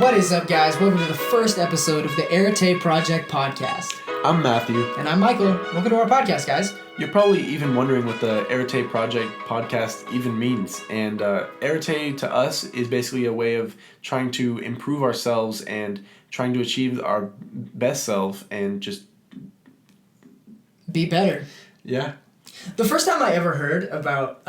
What is up, guys? Welcome to the first episode of the Arete Project podcast. I'm Matthew. And I'm Michael. Welcome to our podcast, guys. You're probably even wondering what the Arete Project podcast even means. And Arete to us is basically a way of trying to improve ourselves and trying to achieve our best self and just be better. Yeah. The first time I ever heard about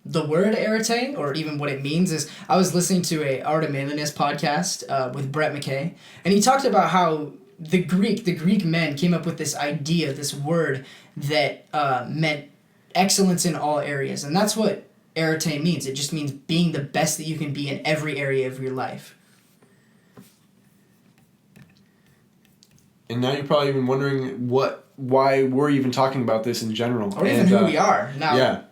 the word arete, or even what it means, is I was listening to a Art of Manliness podcast with Brett McKay, and he talked about how the Greek men came up with this idea, this word that meant excellence in all areas, and that's what arete means. It just means being the best that you can be in every area of your life. And now you're probably even wondering why we're even talking about this in general. Or even who we are. Now, yeah.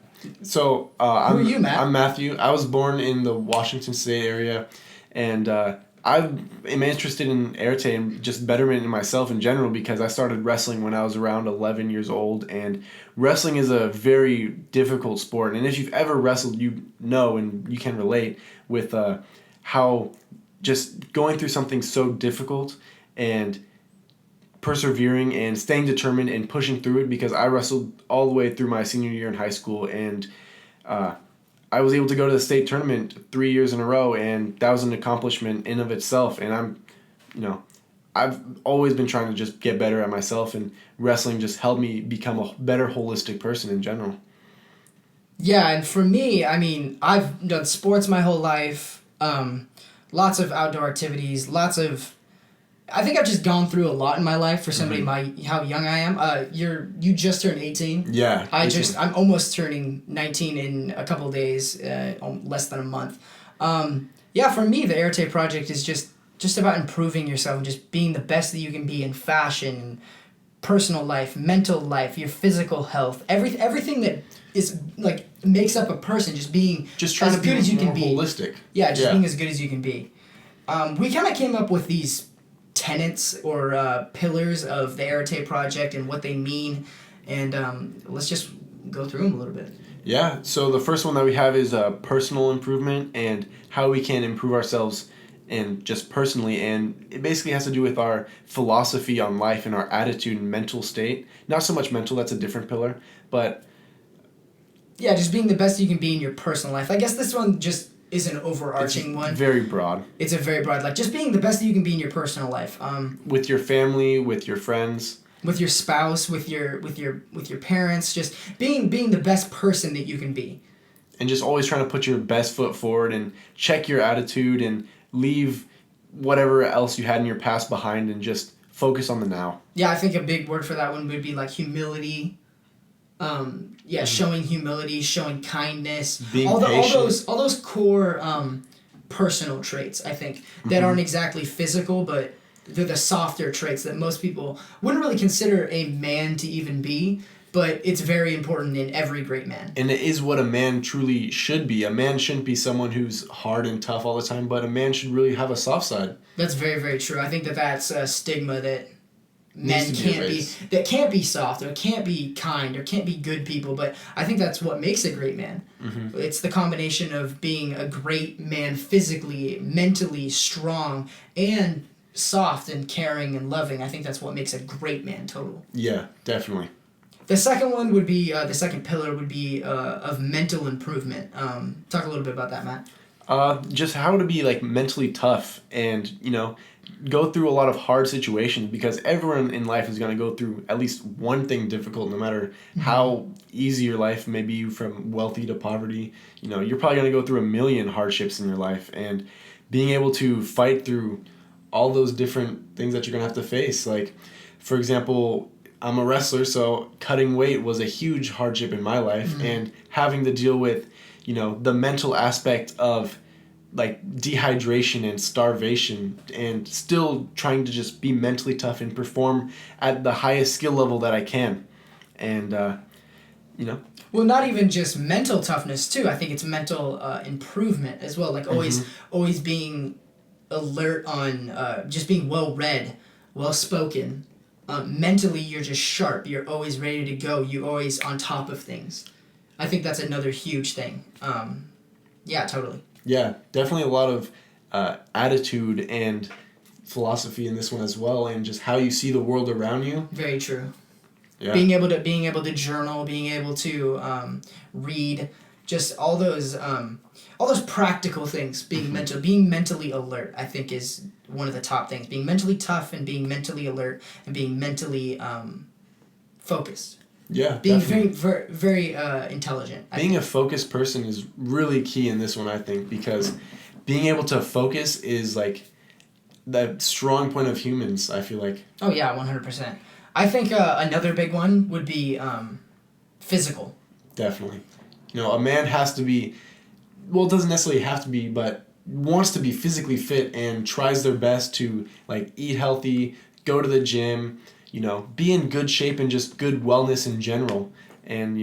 So, who are you, Matt? I'm Matthew. I was born in the Washington State area, and I am interested in arete and just betterment in myself in general because I started wrestling when I was around 11 years old, and wrestling is a very difficult sport. And if you've ever wrestled, you know and you can relate with how just going through something so difficult and persevering and staying determined and pushing through it, because I wrestled all the way through my senior year in high school, and I was able to go to the state tournament 3 years in a row, and that was an accomplishment in of itself. And I've always been trying to just get better at myself, and wrestling just helped me become a better holistic person in general. Yeah, and for me, I mean, I've done sports my whole life, lots of outdoor activities, I think I've just gone through a lot in my life for somebody how young I am. You just turned 18. Yeah. I'm almost turning 19 in a couple of days, less than a month. For me, the Arete Project is just about improving yourself and just being the best that you can be in fashion, personal life, mental life, your physical health, everything that is like makes up a person, just being trying as to good be as you can more be. Holistic. Yeah, being as good as you can be. We kind of came up with these tenets or pillars of the Arete Project and what they mean, and let's just go through them a little bit. Yeah, so the first one that we have is personal improvement and how we can improve ourselves and just personally, and it basically has to do with our philosophy on life and our attitude and mental state. Not so much mental, that's a different pillar, but yeah, just being the best you can be in your personal life. I guess this one just is an overarching one. Very broad. It's a very broad, like just being the best that you can be in your personal life. With your family, with your friends, with your spouse, with your parents, just being the best person that you can be. And just always trying to put your best foot forward and check your attitude and leave whatever else you had in your past behind and just focus on the now. Yeah, I think a big word for that one would be like humility. Showing humility, showing kindness, being patient. all those core personal traits, I think, that aren't exactly physical, but they're the softer traits that most people wouldn't really consider a man to even be, but it's very important in every great man. And it is what a man truly should be. A man shouldn't be someone who's hard and tough all the time, but a man should really have a soft side. That's very, very true. I think that's a stigma that men can't be soft or can't be kind or can't be good people, but I think that's what makes a great man. Mm-hmm. It's the combination of being a great man physically, mentally strong, and soft and caring and loving. I think that's what makes a great man total. Yeah, definitely. The second one would be, the second pillar would be of mental improvement. Talk a little bit about that, Matt. Just how to be like mentally tough and, go through a lot of hard situations, because everyone in life is going to go through at least one thing difficult, no matter how easy your life may be, from wealthy to poverty. You're probably going to go through a million hardships in your life, and being able to fight through all those different things that you're going to have to face. Like, for example, I'm a wrestler, so cutting weight was a huge hardship in my life, and having to deal with, the mental aspect of like dehydration and starvation, and still trying to just be mentally tough and perform at the highest skill level that I can. And, Well, not even just mental toughness, too. I think it's mental improvement as well. Like always being alert on just being well-read, well-spoken. Mentally, you're just sharp. You're always ready to go. You're always on top of things. I think that's another huge thing. Yeah, totally. Yeah, definitely a lot of attitude and philosophy in this one as well, and just how you see the world around you. Very true. Yeah. Being able to journal, being able to read, just all those practical things. Being mentally alert, I think, is one of the top things. Being mentally tough and being mentally alert and being mentally focused. Yeah, being definitely. very intelligent. Being a focused person is really key in this one, I think, because being able to focus is like the strong point of humans, I feel like. Oh yeah, 100%. I think another big one would be physical. Definitely. A man has to be, well, it doesn't necessarily have to be, but wants to be physically fit and tries their best to like eat healthy, go to the gym, be in good shape and just good wellness in general. And,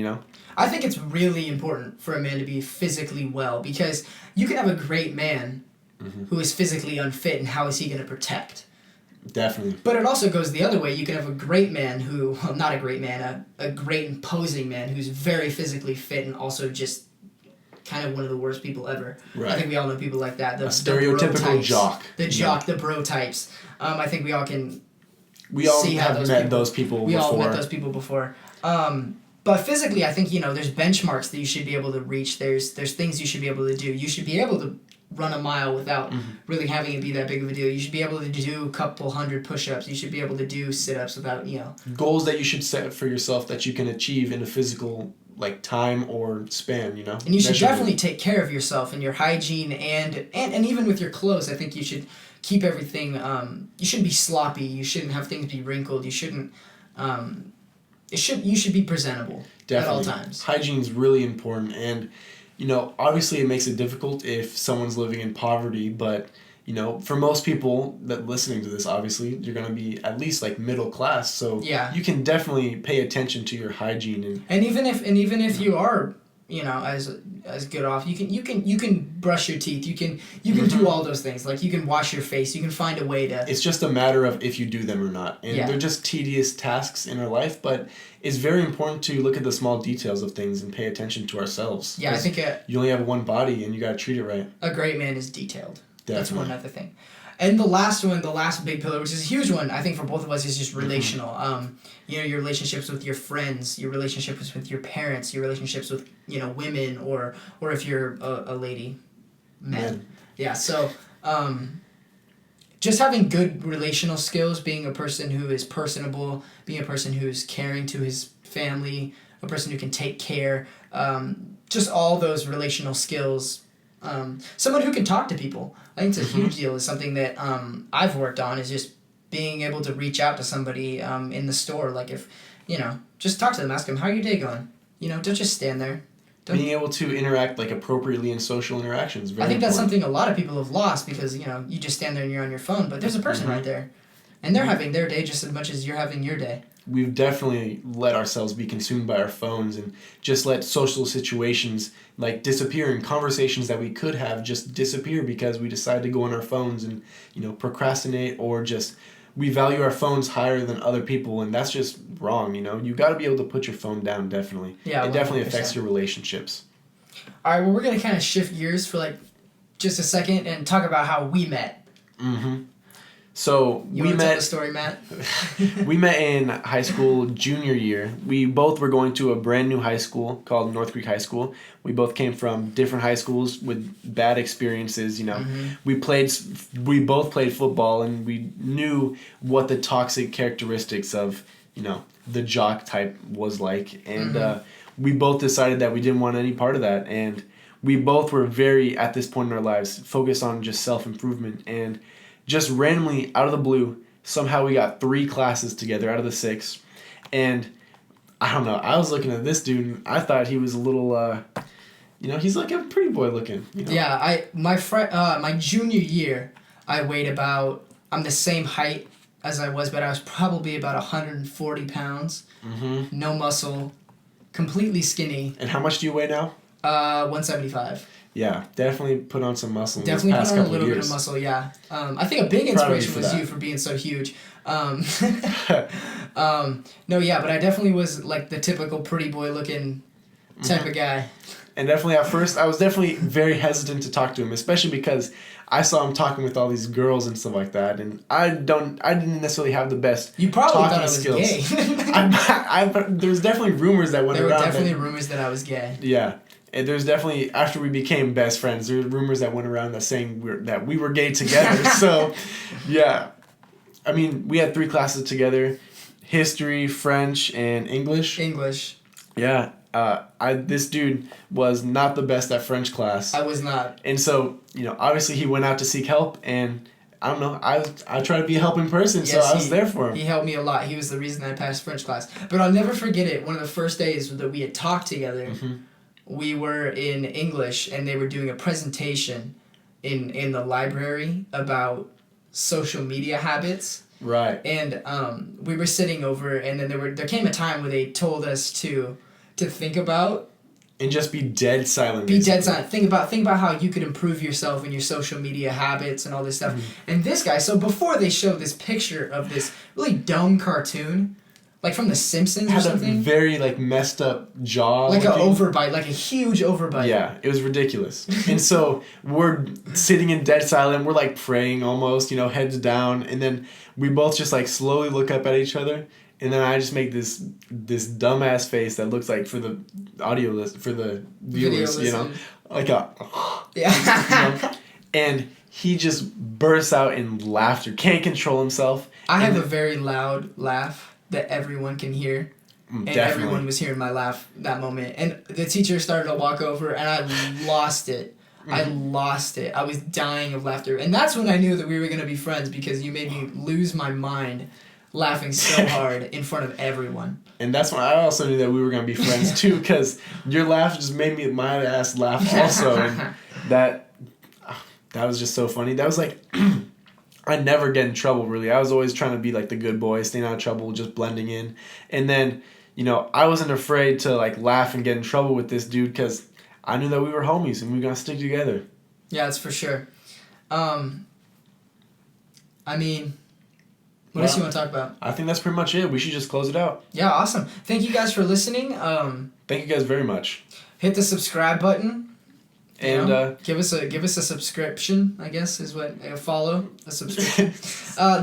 I think it's really important for a man to be physically well, because you can have a great man who is physically unfit, and how is he going to protect? Definitely. But it also goes the other way. You can have a great man who, well, not a great man, a great imposing man who's very physically fit and also just kind of one of the worst people ever. Right. I think we all know people like that. A stereotypical jock. The bro types. I think we all can. We all have met those people before. We all met those people before. But physically, I think, there's benchmarks that you should be able to reach. There's things you should be able to do. You should be able to run a mile without really having it be that big of a deal. You should be able to do a couple hundred push-ups. You should be able to do sit-ups without, Goals that you should set for yourself that you can achieve in a physical time or span, And you should definitely take care of yourself and your hygiene and even with your clothes. I think you should keep everything, you shouldn't be sloppy. You shouldn't have things be wrinkled. You shouldn't, you should be presentable at all times. Hygiene is really important, and obviously it makes it difficult if someone's living in poverty, but for most people that listening to this, obviously you're going to be at least like middle class, so yeah, you can definitely pay attention to your hygiene and even if you are as good off, you can brush your teeth, you can do all those things, like you can wash your face, you can find a way to. It's just a matter of if you do them or not, and they're just tedious tasks in our life, but it's very important to look at the small details of things and pay attention to ourselves. Yeah, I think you only have one body and you got to treat it right. A great man is detailed. Definitely. That's one other thing. And the last big pillar, which is a huge one, I think for both of us, is just relational. Your relationships with your friends, your relationships with your parents, your relationships with, women, or if you're a lady, men. Yeah, so just having good relational skills, being a person who is personable, being a person who's caring to his family, a person who can take care, just all those relational skills. Someone who can talk to people. I think it's a huge deal. It's something that I've worked on, is just being able to reach out to somebody in the store. Like if, just talk to them, ask them, how your day going? Don't just stand there. Being able to interact appropriately in social interactions. I think that's something a lot of people have lost because, you just stand there and you're on your phone, but there's a person right there. And they're having their day just as much as you're having your day. We've definitely let ourselves be consumed by our phones and just let social situations disappear, and conversations that we could have just disappear because we decide to go on our phones and procrastinate, or just we value our phones higher than other people, and that's just wrong. You got to be able to put your phone down. Definitely. Yeah, it definitely affects your relationships. All right, well, we're gonna kind of shift gears for just a second and talk about how we met. So you want to tell the story, Matt? We met in high school junior year. We both were going to a brand new high school called North Creek High School. We both came from different high schools with bad experiences. We both played football, and we knew what the toxic characteristics of the jock type was like, and we both decided that we didn't want any part of that, and we both were very, at this point in our lives, focused on just self-improvement. And just randomly, out of the blue, somehow we got 3 classes together out of the 6. And I don't know, I was looking at this dude, and I thought he was a little, he's like a pretty boy looking. Yeah, my junior year, I weighed I'm the same height as I was, but I was probably about 140 pounds. No muscle, completely skinny. And how much do you weigh now? 175. Yeah, definitely put on some muscle. Definitely put on a little bit of muscle. Yeah, I think a big inspiration was you for being so huge. No, yeah, but I definitely was the typical pretty boy looking type of guy. And definitely at first, I was definitely very hesitant to talk to him, especially because I saw him talking with all these girls and stuff like that, and I didn't necessarily have the best You probably talking thought I was skills. gay. There's definitely rumors that went There were around. definitely rumors that I was gay. Yeah. And there's definitely, after we became best friends, there were rumors that went around that saying that we were gay together. So, yeah. I mean, we had 3 classes together: history, French, and English. English. Yeah. This dude was not the best at French class. I was not. And so, obviously he went out to seek help, and I don't know, I try to be a helping person, Yes, so I was there for him. He helped me a lot. He was the reason I passed French class. But I'll never forget it. One of the first days that we had talked together, we were in English, and they were doing a presentation in the library about social media habits. Right. And we were sitting over, and then there came a time where they told us to think about and just be dead silent. Be dead silent. Think about how you could improve yourself and your social media habits and all this stuff. And this guy, so before they showed this picture of this really dumb cartoon, like from The Simpsons or something. Had a very messed up jaw. Like an overbite, like a huge overbite. Yeah, it was ridiculous. And so we're sitting in dead silent. We're praying almost, heads down, and then we both just slowly look up at each other. And then I just make this dumbass face that looks like, for the audio list, for the viewers, like a yeah. And he just bursts out in laughter, can't control himself. I have a very loud laugh that everyone can hear. And Definitely. Everyone was hearing my laugh that moment. And the teacher started to walk over, and I lost it. I lost it. I was dying of laughter. And that's when I knew that we were going to be friends, because you made me lose my mind laughing so hard in front of everyone. And that's when I also knew that we were going to be friends too, because your laugh just made my ass laugh also. And that was just so funny. That was I never get in trouble, really. I was always trying to be the good boy, staying out of trouble, just blending in. And then, I wasn't afraid to laugh and get in trouble with this dude, because I knew that we were homies and we were going to stick together. Yeah, that's for sure. What else you want to talk about? I think that's pretty much it. We should just close it out. Yeah, awesome. Thank you guys for listening. Thank you guys very much. Hit the subscribe button. And give us a subscription, I guess, is what follow a subscription.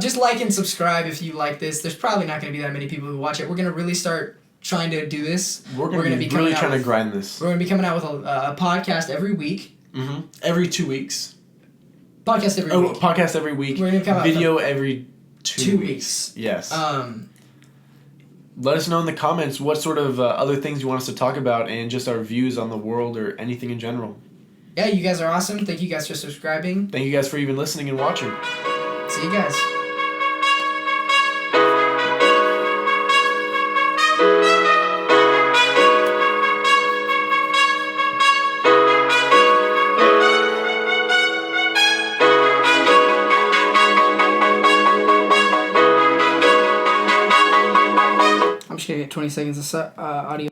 Just like and subscribe if you like this. There's probably not going to be that many people who watch it. We're going to really start trying to do this. We're going to be really trying to grind this. We're going to be coming out with a podcast every week. Every 2 weeks. Podcast every week. Podcast every week. We're going to come out video every 2 weeks. Yes. Let us know in the comments what sort of other things you want us to talk about, and just our views on the world or anything in general. Yeah, you guys are awesome. Thank you guys for subscribing. Thank you guys for even listening and watching. See you guys. I'm just going to get 20 seconds of audio.